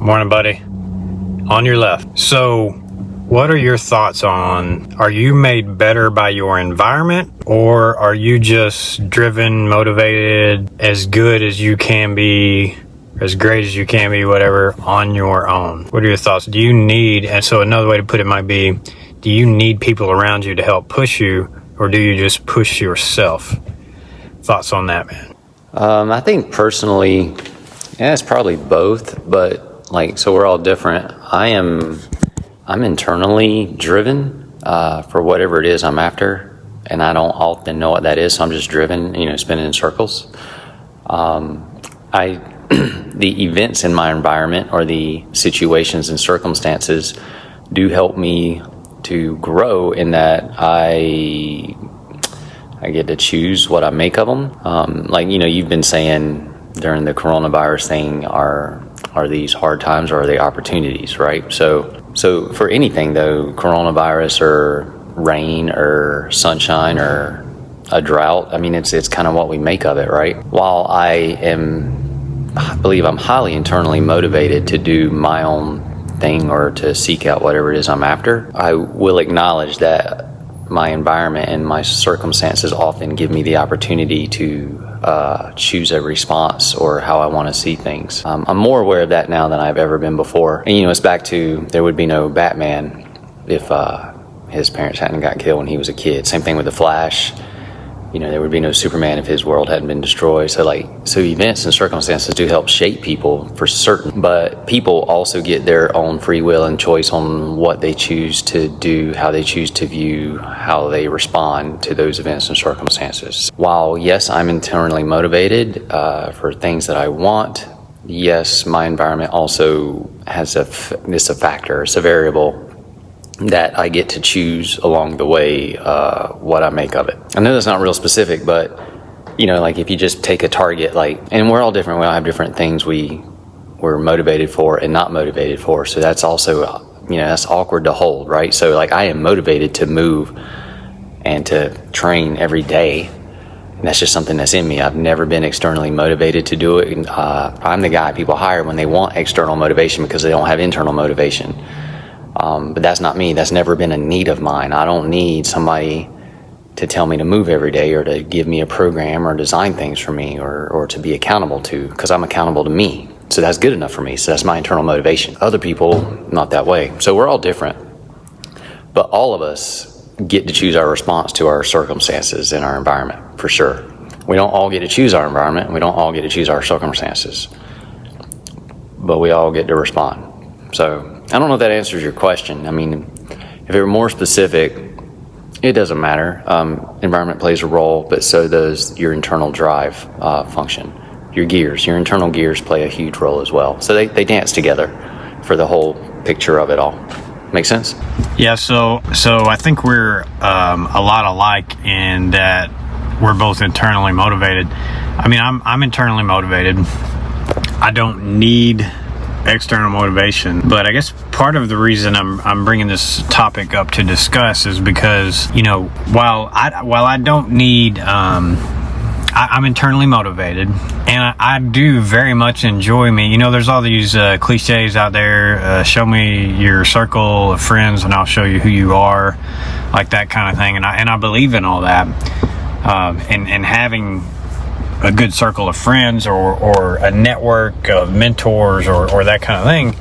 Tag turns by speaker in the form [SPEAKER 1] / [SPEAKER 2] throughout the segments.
[SPEAKER 1] Morning, buddy. On your left. So, what are your thoughts on, are you made better by your environment, or are you just driven, motivated, as good as you can be, as great as you can be, whatever, on your own? What are your thoughts? Do you need, and so another way to put it might be, do you need people around you to help push you, or do you just push yourself? Thoughts on that, man?
[SPEAKER 2] I think personally, it's probably both, but so we're all different. I'm internally driven for whatever it is I'm after, and I don't often know what that is, so I'm just driven, spinning in circles. The events in my environment or the situations and circumstances do help me to grow in that I get to choose what I make of them. You've been saying during the coronavirus thing, are these hard times or are they opportunities, right? So for anything though, coronavirus or rain or sunshine or a drought, it's kind of what we make of it, right? While I believe I'm highly internally motivated to do my own thing or to seek out whatever it is I'm after, I will acknowledge that my environment and my circumstances often give me the opportunity to choose a response or how I want to see things. I'm more aware of that now than I've ever been before. And it's back to, there would be no Batman if his parents hadn't got killed when he was a kid. Same thing with the Flash. There would be no Superman if his world hadn't been destroyed. So events and circumstances do help shape people for certain, but people also get their own free will and choice on what they choose to do, how they choose to view, how they respond to those events and circumstances. While yes, I'm internally motivated for things that I want, yes, my environment also has it's a factor, it's a variable that I get to choose along the way what I make of it. I know that's not real specific, but if you just take a target, and we're all different, we all have different things we're motivated for and not motivated for. So that's also, that's awkward to hold, right? So I am motivated to move and to train every day. And that's just something that's in me. I've never been externally motivated to do it. I'm the guy people hire when they want external motivation because they don't have internal motivation. But that's not me. That's never been a need of mine. I don't need somebody to tell me to move every day or to give me a program or design things for me or to be accountable to, because I'm accountable to me. So that's good enough for me. So that's my internal motivation. Other people, not that way. So we're all different. But all of us get to choose our response to our circumstances and our environment, for sure. We don't all get to choose our environment. We don't all get to choose our circumstances. But we all get to respond. So I don't know if that answers your question. If it were more specific, it doesn't matter. Environment plays a role, but so does your internal drive function. Your internal gears play a huge role as well. So they dance together for the whole picture of it all. Make sense?
[SPEAKER 1] Yeah, so I think we're a lot alike in that we're both internally motivated. I'm internally motivated. I don't need external motivation, but I guess part of the reason I'm bringing this topic up to discuss is because while I don't need I'm internally motivated, and I do very much enjoy me. There's all these cliches out there, show me your circle of friends and I'll show you who you are, like that kind of thing, and I believe in all that, and having a good circle of friends or a network of mentors or that kind of thing.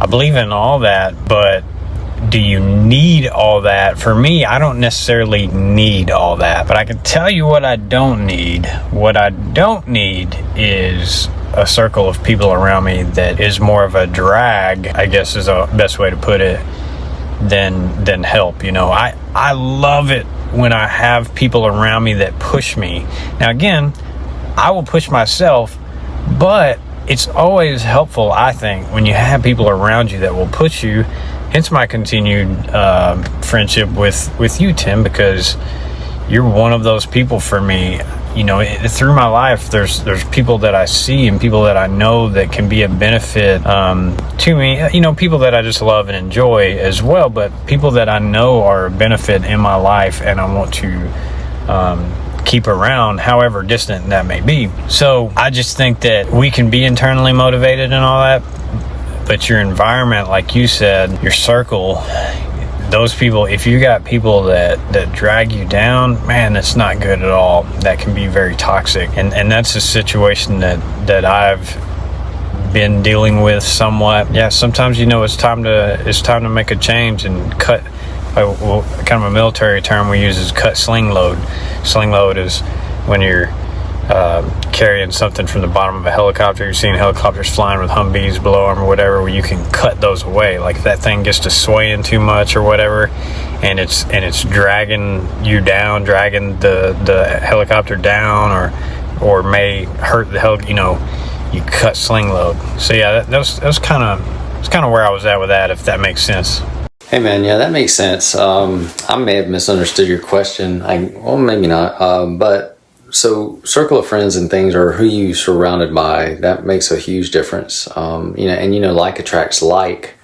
[SPEAKER 1] I believe in all that, but do you need all that? For me, I don't necessarily need all that, but I can tell you what I don't need. What I don't need is a circle of people around me that is more of a drag, I guess is the best way to put it, than help. I love it when I have people around me that push me. Now again, I will push myself, but it's always helpful, I think, when you have people around you that will push you. Hence my continued friendship with you, Tim, because you're one of those people for me. Through my life, there's people that I see and people that I know that can be a benefit to me. People that I just love and enjoy as well, but people that I know are a benefit in my life and I want to keep around, however distant that may be. So I just think that we can be internally motivated and all that, But your environment, like you said, your circle, those people, if you got people that drag you down, man, that's not good at all. That can be very toxic. And that's a situation that I've been dealing with somewhat. Yeah, sometimes it's time to make a change and cut. Well, kind of a military term we use is cut sling load. Sling load is when you're carrying something from the bottom of a helicopter. You've seen helicopters flying with Humvees below them or whatever, where you can cut those away. Like if that thing gets to swaying too much or whatever, and it's dragging you down, dragging the helicopter down, or may hurt the you cut sling load. So yeah, that was kind of where I was at with that, if that makes sense.
[SPEAKER 2] Hey man, yeah, that makes sense. I may have misunderstood your question. Well, maybe not. But so circle of friends and things, or who you surrounded by, that makes a huge difference. Like attracts like.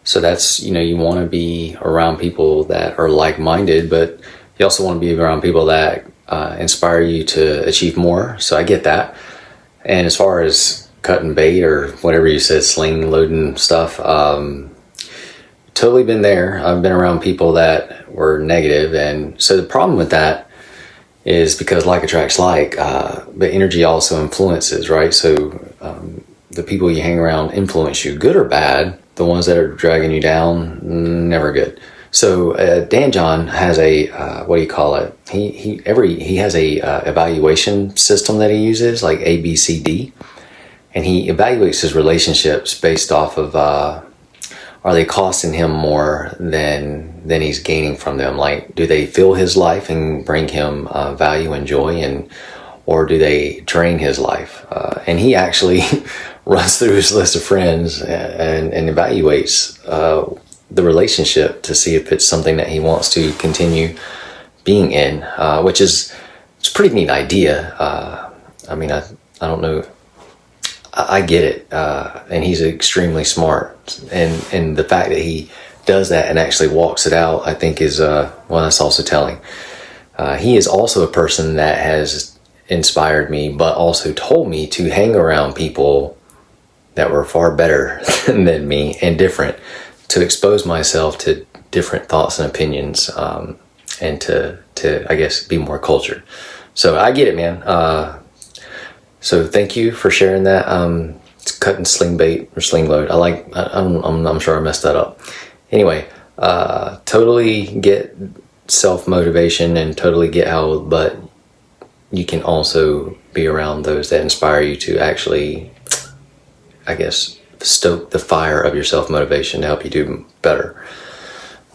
[SPEAKER 2] So that's, you want to be around people that are like-minded, but you also want to be around people that inspire you to achieve more. So I get that. And as far as cutting bait or whatever you said, sling loading stuff, totally been there. I've been around people that were negative. And so the problem with that is because like attracts like, but energy also influences, right? So the people you hang around influence you, good or bad. The ones that are dragging you down, never good. So Dan John has a what do you call it? He has a evaluation system that he uses, like A, B, C, D, and he evaluates his relationships based off of are they costing him more than he's gaining from them? Like, do they fill his life and bring him value and joy, or do they drain his life? And he actually runs through his list of friends and evaluates the relationship to see if it's something that he wants to continue being in, which is, it's a pretty neat idea. I don't know. I get it. And he's extremely smart. And the fact that he does that and actually walks it out, I think is, that's also telling. He is also a person that has inspired me, but also told me to hang around people that were far better than me and different, to expose myself to different thoughts and opinions, and to I guess be more cultured. So I get it, man. So thank you for sharing that. It's cutting sling bait or sling load. I'm sure I messed that up. Anyway, totally get self-motivation and totally get how, but you can also be around those that inspire you to actually, I guess, stoke the fire of your self-motivation to help you do better.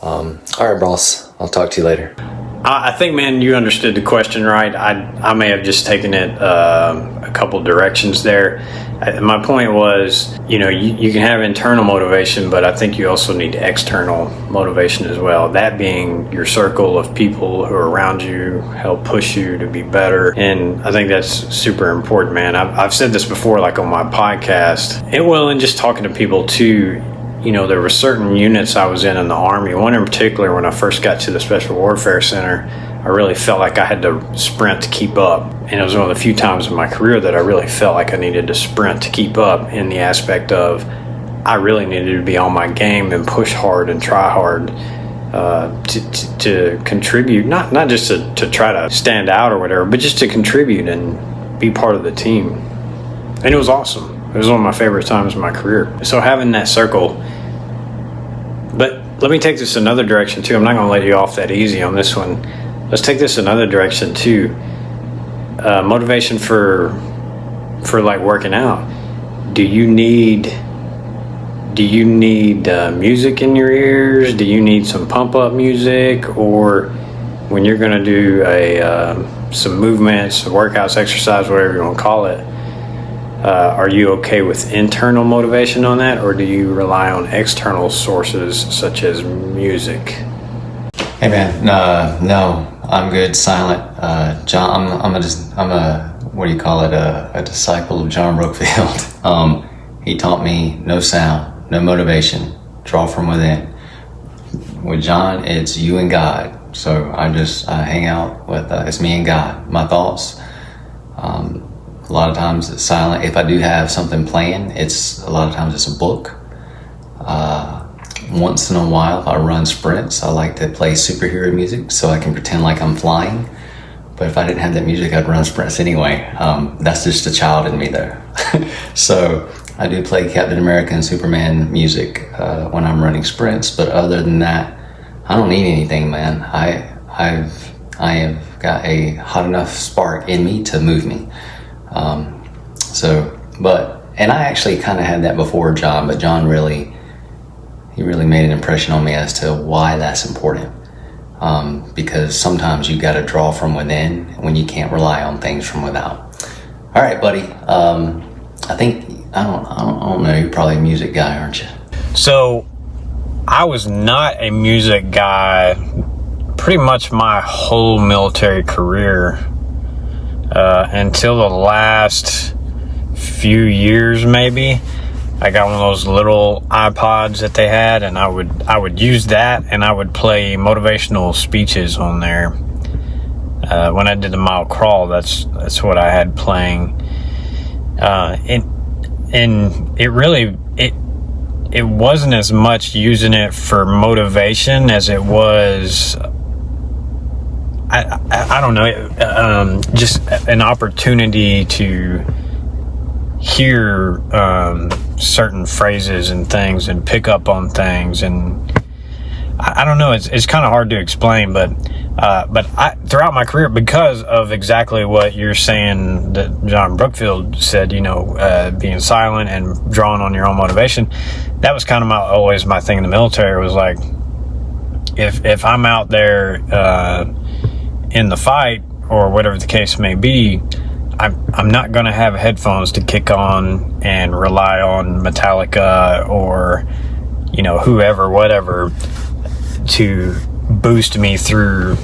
[SPEAKER 2] All right, boss. I'll talk to you later.
[SPEAKER 1] I think, man, you understood the question right. I may have just taken it a couple directions there. My point was, you can have internal motivation, but I think you also need external motivation as well. That being your circle of people who are around you, help push you to be better. And I think that's super important, man. I've said this before, like on my podcast, and just talking to people too. There were certain units I was in the Army. One in particular, when I first got to the Special Warfare Center, I really felt like I had to sprint to keep up. And it was one of the few times in my career that I really felt like I needed to sprint to keep up, in the aspect of I really needed to be on my game and push hard and try hard to contribute, not just to try to stand out or whatever, but just to contribute and be part of the team. And it was awesome. It was one of my favorite times in my career. So having that circle. But let me take this another direction too. I'm not going to let you off that easy on this one. Let's take this another direction too. Motivation for like working out. Do you need music in your ears? Do you need some pump up music? Or when you're going to do some movements, workouts, exercise, whatever you want to call it, are you okay with internal motivation on that, or do you rely on external sources such as music?
[SPEAKER 2] Hey man, no, I'm good. Silent. John, I'm a what do you call it? A disciple of John Brookfield. He taught me no sound, no motivation, draw from within. With John, it's you and God. So I hang out with it's me and God. My thoughts. A lot of times it's silent. If I do have something playing, a lot of times it's a book. Once in a while, if I run sprints, I like to play superhero music so I can pretend like I'm flying. But if I didn't have that music, I'd run sprints anyway. That's just a child in me, though. So I do play Captain America and Superman music when I'm running sprints. But other than that, I don't need anything, man. I have got a hot enough spark in me to move me. And I actually kind of had that before John, but John really made an impression on me as to why that's important. Because sometimes you got to draw from within when you can't rely on things from without. All right, buddy. I don't know. You're probably a music guy, aren't you?
[SPEAKER 1] So I was not a music guy pretty much my whole military career until the last few years, maybe. I got one of those little iPods that they had, and I would use that, and I would play motivational speeches on there. When I did the mile crawl, that's what I had playing. And it wasn't as much using it for motivation as it was, I don't know, just an opportunity to hear certain phrases and things and pick up on things. And I don't know, it's kind of hard to explain, but I, throughout my career, because of exactly what you're saying that John Brookfield said, being silent and drawing on your own motivation, that was kind of always my thing in the military. It was like, if I'm out there in the fight or whatever the case may be, I'm not going to have headphones to kick on and rely on Metallica or, whoever, whatever, to boost me through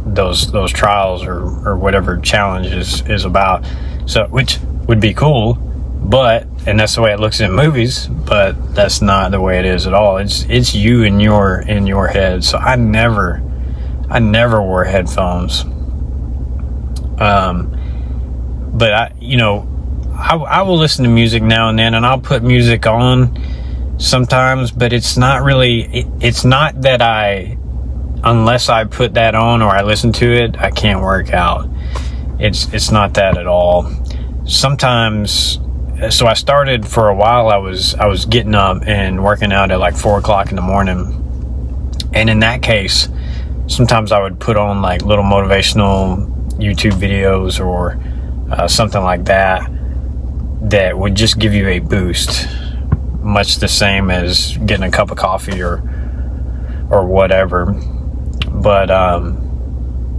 [SPEAKER 1] those trials or whatever challenge is about. So, which would be cool, and that's the way it looks in movies, but that's not the way it is at all. It's you in your head. So I never wore headphones. But I will listen to music now and then, and I'll put music on sometimes, but it's not really, it's not that unless I put that on or I listen to it, I can't work out. It's not that at all. Sometimes, so I started for a while, I was getting up and working out at like 4 o'clock in the morning. And in that case, sometimes I would put on like little motivational YouTube videos or something like that would just give you a boost, much the same as getting a cup of coffee or whatever. But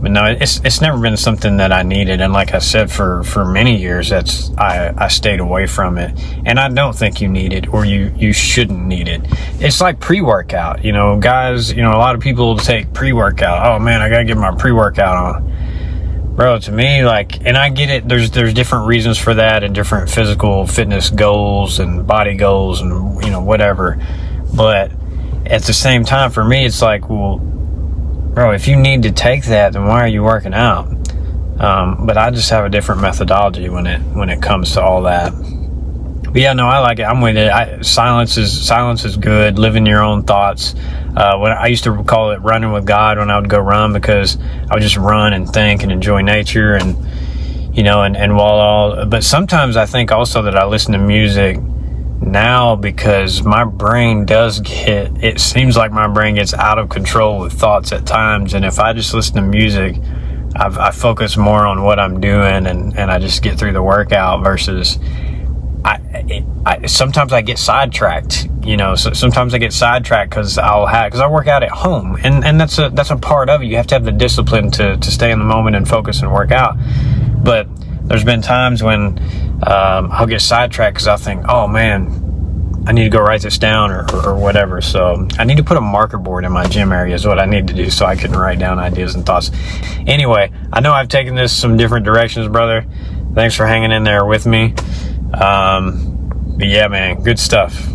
[SPEAKER 1] no, it's never been something that I needed, and like I said, for many years, I stayed away from it, and I don't think you need it, or you shouldn't need it. It's like pre-workout, guys. A lot of people take pre-workout. Oh man, I gotta get my pre-workout on. Bro, to me, and I get it, there's different reasons for that and different physical fitness goals and body goals and, whatever. But at the same time, for me, it's like, well, bro, if you need to take that, then why are you working out? But I just have a different methodology when it comes to all that. But yeah, no, I like it. I'm with it. Silence is good. Living your own thoughts. When I used to call it running with God when I would go run, because I would just run and think and enjoy nature and but sometimes I think also that I listen to music now because my brain it seems like my brain gets out of control with thoughts at times. And if I just listen to music, I focus more on what I'm doing and I just get through the workout versus sometimes I get sidetracked, so sometimes I get sidetracked because I work out at home, and that's a part of it. You have to have the discipline to stay in the moment and focus and work out. But there's been times when I'll get sidetracked because I think, oh man, I need to go write this down or whatever. So I need to put a marker board in my gym area is what I need to do so I can write down ideas and thoughts. Anyway, I know I've taken this some different directions, brother. Thanks for hanging in there with me. But yeah, man, good stuff.